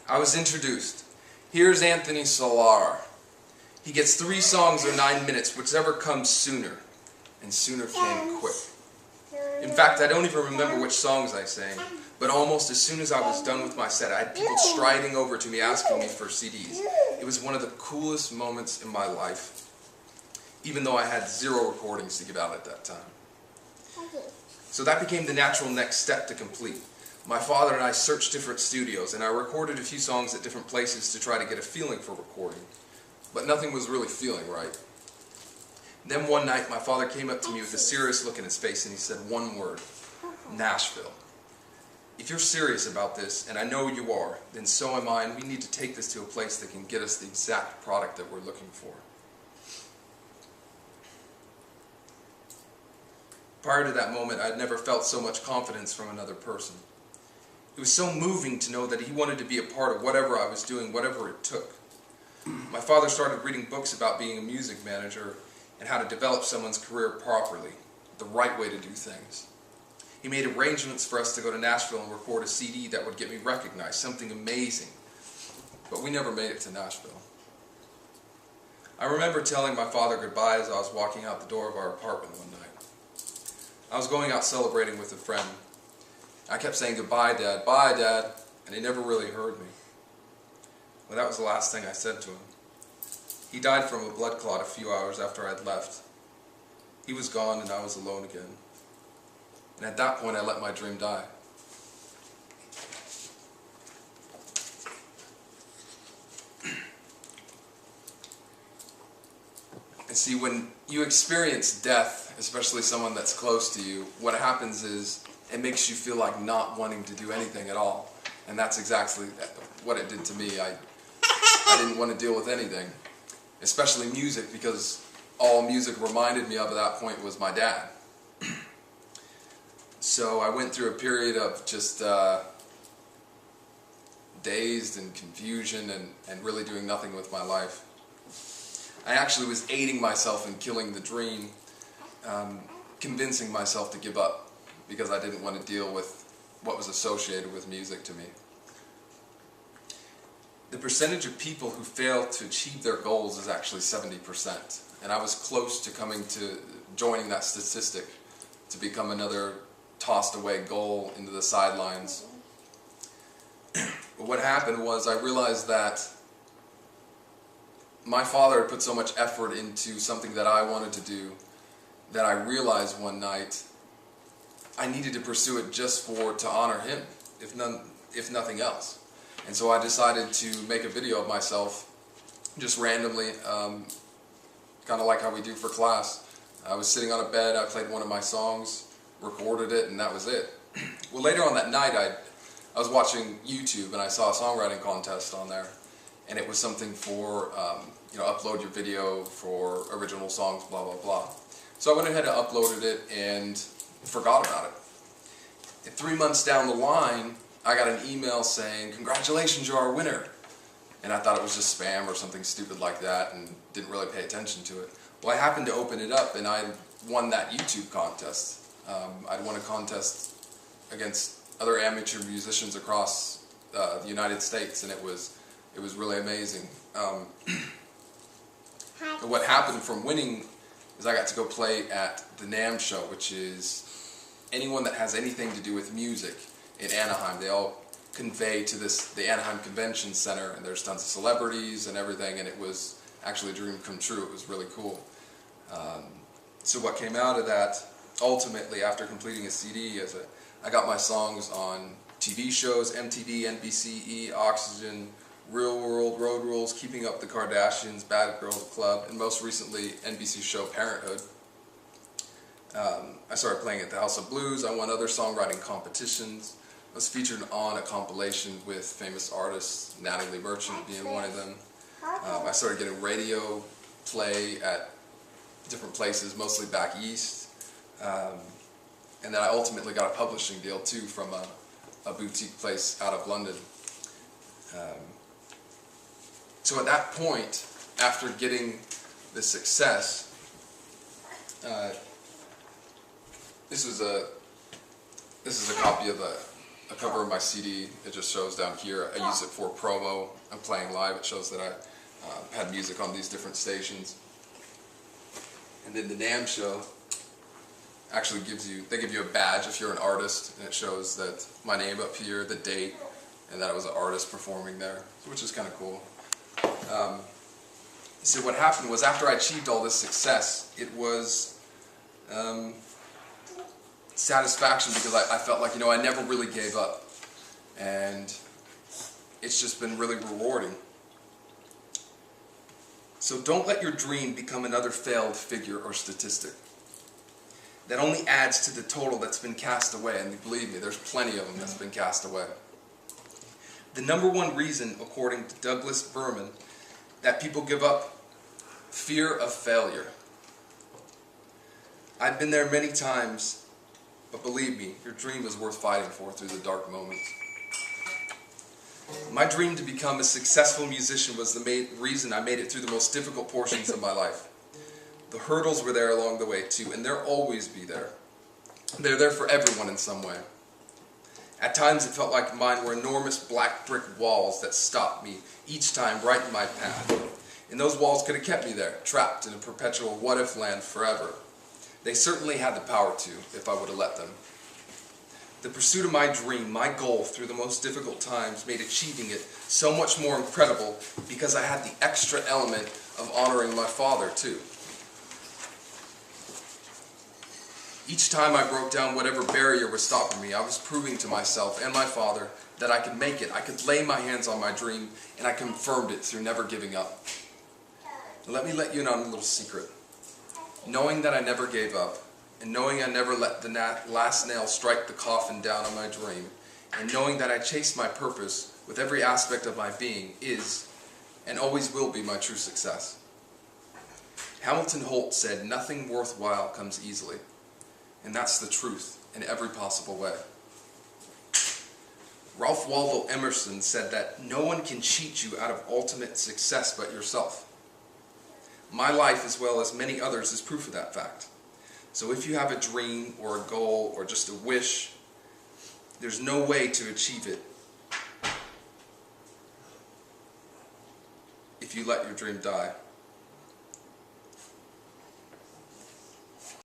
I was introduced. Here's Anthony Solar. He gets 3 songs or 9 minutes, whichever comes sooner. And sooner came quick. In fact, I don't even remember which songs I sang, but almost as soon as I was done with my set, I had people striding over to me asking me for CDs. It was one of the coolest moments in my life, even though I had 0 recordings to give out at that time. So that became the natural next step to complete. My father and I searched different studios, and I recorded a few songs at different places to try to get a feeling for recording. But nothing was really feeling right. Then one night, my father came up to me with a serious look in his face, and he said one word: Nashville. If you're serious about this, and I know you are, then so am I, and we need to take this to a place that can get us the exact product that we're looking for. Prior to that moment, I'd never felt so much confidence from another person. It was so moving to know that he wanted to be a part of whatever I was doing, whatever it took. My father started reading books about being a music manager and how to develop someone's career properly, the right way to do things. He made arrangements for us to go to Nashville and record a CD that would get me recognized, something amazing. But we never made it to Nashville. I remember telling my father goodbye as I was walking out the door of our apartment one night. I was going out celebrating with a friend. I kept saying, "Goodbye, Dad, bye, Dad," and he never really heard me. Well, that was the last thing I said to him. He died from a blood clot a few hours after I'd left. He was gone and I was alone again. And at that point I let my dream die. And see, when you experience death, especially someone that's close to you, what happens is it makes you feel like not wanting to do anything at all. And that's exactly what it did to me. I didn't want to deal with anything, especially music, because all music reminded me of at that point was my dad. So I went through a period of just dazed and confusion and really doing nothing with my life. I actually was aiding myself in killing the dream, convincing myself to give up because I didn't want to deal with what was associated with music to me. The percentage of people who fail to achieve their goals is actually 70%. And I was close to joining that statistic to become another tossed away goal into the sidelines. But what happened was I realized that my father had put so much effort into something that I wanted to do that I realized one night I needed to pursue it just to honor him, if nothing else. And so I decided to make a video of myself just randomly, kind of like how we do for class. I was sitting on a bed, I played one of my songs, recorded it, and that was it. Well, later on that night, I was watching YouTube and I saw a songwriting contest on there, and it was something for, upload your video for original songs, blah, blah, blah. So I went ahead and uploaded it and forgot about it. And 3 months down the line, I got an email saying, "Congratulations, you're our winner." And I thought it was just spam or something stupid like that and didn't really pay attention to it. Well, I happened to open it up and I won that YouTube contest. I'd won a contest against other amateur musicians across the United States, and it was really amazing. What happened from winning is I got to go play at the NAMM show, which is anyone that has anything to do with music in Anaheim. They all convey to the Anaheim Convention Center, and there's tons of celebrities and everything, and it was actually a dream come true. It was really cool. So what came out of that, ultimately, after completing a CD, I got my songs on TV shows, MTV, NBC, E, Oxygen, Real World, Road Rules, Keeping Up the Kardashians, Bad Girls Club, and most recently, NBC show Parenthood. I started playing at the House of Blues. I won other songwriting competitions. I was featured on a compilation with famous artists, Natalie Merchant being one of them. I started getting radio play at different places, mostly back east. And then I ultimately got a publishing deal too from a boutique place out of London. So at that point, after getting the success, this is a copy of a cover of my CD. It just shows down here. I use it for promo. I'm playing live. It shows that I had music on these different stations. And then the NAMM show actually they give you a badge if you're an artist, and it shows that my name up here, the date, and that I was an artist performing there, which is kind of cool. So what happened was, after I achieved all this success, it was satisfaction, because I felt like, I never really gave up, and it's just been really rewarding. So don't let your dream become another failed figure or statistic. That only adds to the total that's been cast away, and believe me, there's plenty of them that's been cast away. The number one reason, according to Douglas Berman, that people give up: fear of failure. I've been there many times, but believe me, your dream is worth fighting for through the dark moments. My dream to become a successful musician was the main reason I made it through the most difficult portions of my life. The hurdles were there along the way too, and they'll always be there. They're there for everyone in some way. At times it felt like mine were enormous black brick walls that stopped me each time right in my path. And those walls could have kept me there, trapped in a perpetual what-if land forever. They certainly had the power to, if I would have let them. The pursuit of my dream, my goal through the most difficult times, made achieving it so much more incredible, because I had the extra element of honoring my father too. Each time I broke down whatever barrier was stopping me, I was proving to myself and my father that I could make it. I could lay my hands on my dream, and I confirmed it through never giving up. Let me let you in on a little secret. Knowing that I never gave up, and knowing I never let the last nail strike the coffin down on my dream, and knowing that I chased my purpose with every aspect of my being, is and always will be my true success. Hamilton Holt said, "Nothing worthwhile comes easily." And that's the truth in every possible way. Ralph Waldo Emerson said that no one can cheat you out of ultimate success but yourself. My life, as well as many others, is proof of that fact. So if you have a dream or a goal or just a wish, there's no way to achieve it if you let your dream die.